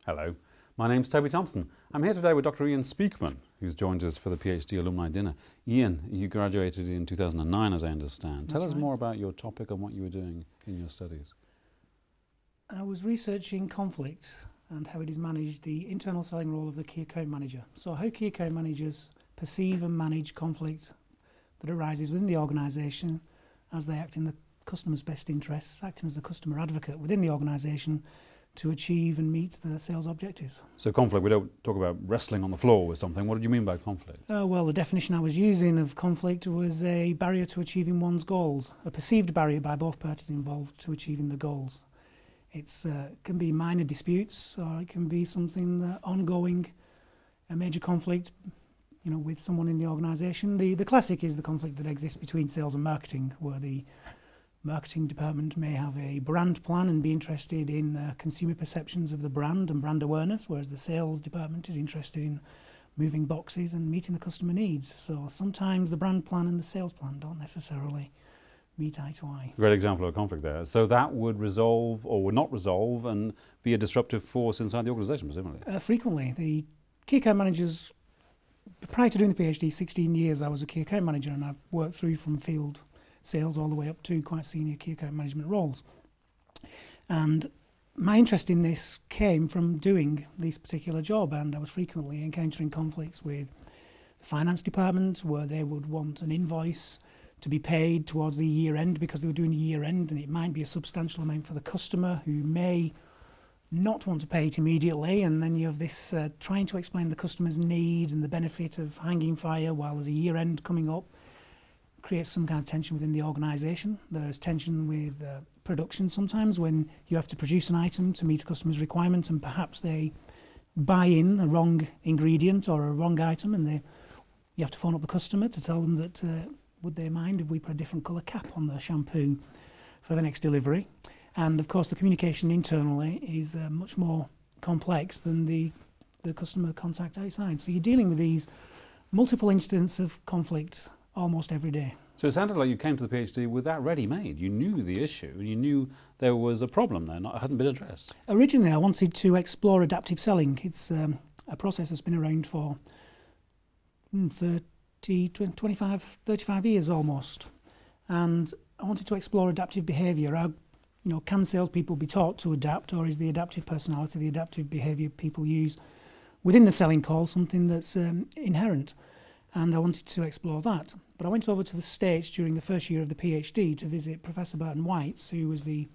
Hello, my name's Toby Thompson. I'm here today with Dr. Ian Speakman, who's joined us for the PhD alumni dinner. Ian, you graduated in 2009, as I understand. Tell us more about your topic and what you were doing in your studies. I was researching conflict and how it is managed, the internal selling role of the key account manager. So how key account managers perceive and manage conflict that arises within the organisation as they act in the customer's best interests, acting as the customer advocate within the organisation to achieve and meet the sales objectives. So conflict, we don't talk about wrestling on the floor with something. What did you mean by conflict? Well, the definition I was using of conflict was a barrier to achieving one's goals, a perceived barrier by both parties involved to achieving the goals. It can be minor disputes, or it can be something ongoing, a major conflict, with someone in the organisation. The classic is the conflict that exists between sales and marketing, where the marketing department may have a brand plan and be interested in consumer perceptions of the brand and brand awareness, whereas the sales department is interested in moving boxes and meeting the customer needs. So sometimes the brand plan and the sales plan don't necessarily meet eye to eye. Great example of a conflict there. So that would resolve or would not resolve and be a disruptive force inside the organisation, presumably? Frequently. The key account managers, prior to doing the PhD, 16 years I was a key account manager, and I've worked through from field sales all the way up to quite senior key account management roles. And my interest in this came from doing this particular job, and I was frequently encountering conflicts with the finance department, where they would want an invoice to be paid towards the year end because they were doing year end, and it might be a substantial amount for the customer who may not want to pay it immediately, and then you have this trying to explain the customer's need and the benefit of hanging fire while there's a year end coming up. Creates some kind of tension within the organisation. There's tension with production sometimes when you have to produce an item to meet a customer's requirement, and perhaps they buy in a wrong ingredient or a wrong item, and you have to phone up the customer to tell them that would they mind if we put a different colour cap on the shampoo for the next delivery. And of course the communication internally is much more complex than the customer contact outside. So you're dealing with these multiple instances of conflict almost every day. So it sounded like you came to the PhD with that ready-made. You knew the issue, and you knew there was a problem there, it hadn't been addressed. Originally I wanted to explore adaptive selling. It's a process that's been around for 35 years almost. And I wanted to explore adaptive behaviour. Can salespeople be taught to adapt, or is the adaptive personality, the adaptive behaviour people use within the selling call something that's inherent? And I wanted to explore that. But I went over to the States during the first year of the PhD to visit Professor Burton White, who was the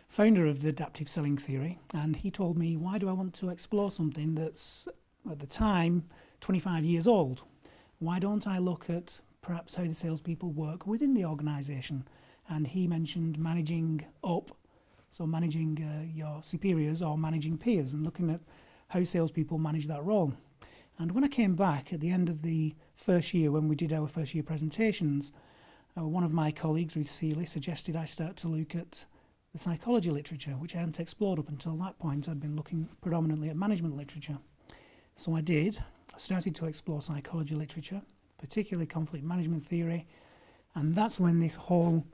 founder of the adaptive selling theory, and he told me, why do I want to explore something that's, at the time, 25 years old? Why don't I look at perhaps how the salespeople work within the organisation? And he mentioned managing up, so managing your superiors or managing peers, and looking at how salespeople manage that role. And when I came back at the end of the first year, when we did our first year presentations, one of my colleagues, Ruth Seeley, suggested I start to look at the psychology literature, which I hadn't explored up until that point. I'd been looking predominantly at management literature. So I did. I started to explore psychology literature, particularly conflict management theory, and that's when this whole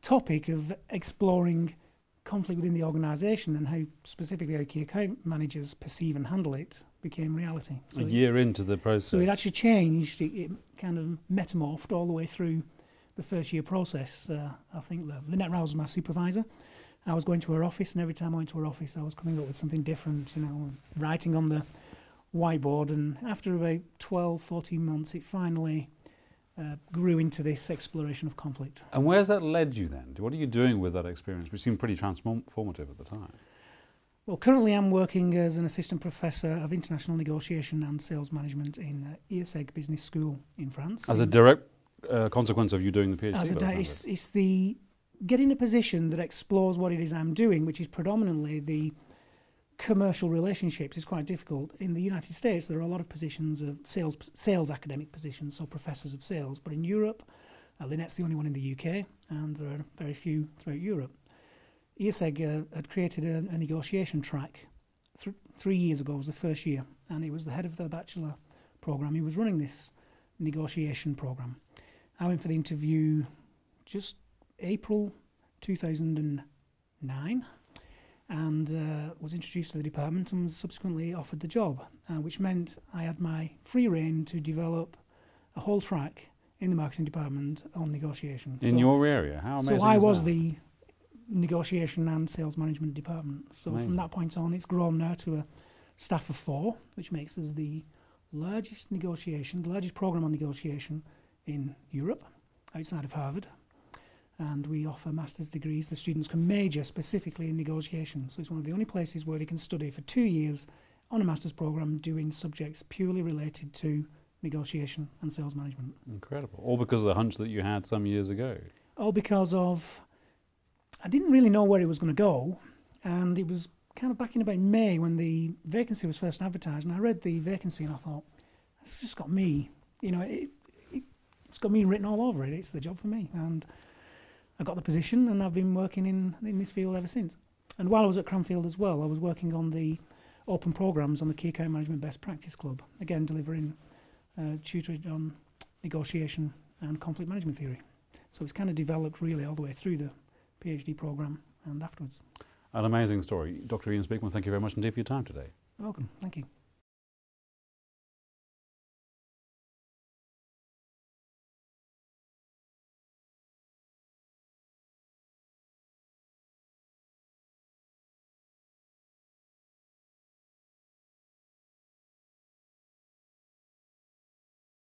topic of exploring conflict within the organisation and how specifically how key account managers perceive and handle it became reality. So a year into the process. So it actually changed, it kind of metamorphed all the way through the first year process. I think Lynette Rouse was my supervisor. I was going to her office, and every time I went to her office I was coming up with something different, writing on the whiteboard, and after about 12, 14 months it finally grew into this exploration of conflict. And where's that led you then? What are you doing with that experience, which seemed pretty transformative at the time? Well, currently I'm working as an assistant professor of international negotiation and sales management in ESSEC Business School in France. As a direct consequence of you doing the PhD? It's the getting a position that explores what it is I'm doing, which is predominantly the commercial relationships. Is quite difficult. In the United States there are a lot of positions of sales academic positions, so professors of sales, but in Europe Lynette's the only one in the UK, and there are very few throughout Europe. ESSEC had created a negotiation track 3 years ago. Was the first year, and he was the head of the bachelor programme. He was running this negotiation programme. I went for the interview just April 2009, and was introduced to the department and was subsequently offered the job, which meant I had my free rein to develop a whole track in the marketing department on negotiation. In your area? How amazing So I is was that? the negotiation and sales management department. So Amazing. from that point on, it's grown now to a staff of 4, which makes us the largest program on negotiation in Europe, outside of Harvard. And we offer master's degrees. The students can major specifically in negotiation. So it's one of the only places where they can study for 2 years on a master's program doing subjects purely related to negotiation and sales management. Incredible. All because of the hunch that you had some years ago. All because of, I didn't really know where it was going to go, and it was kind of back in about May when the vacancy was first advertised, and I read the vacancy and I thought, it's just got me, you know, it's got me written all over it. It's the job for me. And I got the position, and I've been working in this field ever since. And while I was at Cranfield as well, I was working on the open programs on the Key Account Management Best Practice Club, again delivering tutorage on negotiation and conflict management theory. So it's kind of developed really all the way through the PhD program and afterwards. An amazing story. Dr. Ian Speakman, thank you very much indeed for your time today. Welcome, thank you.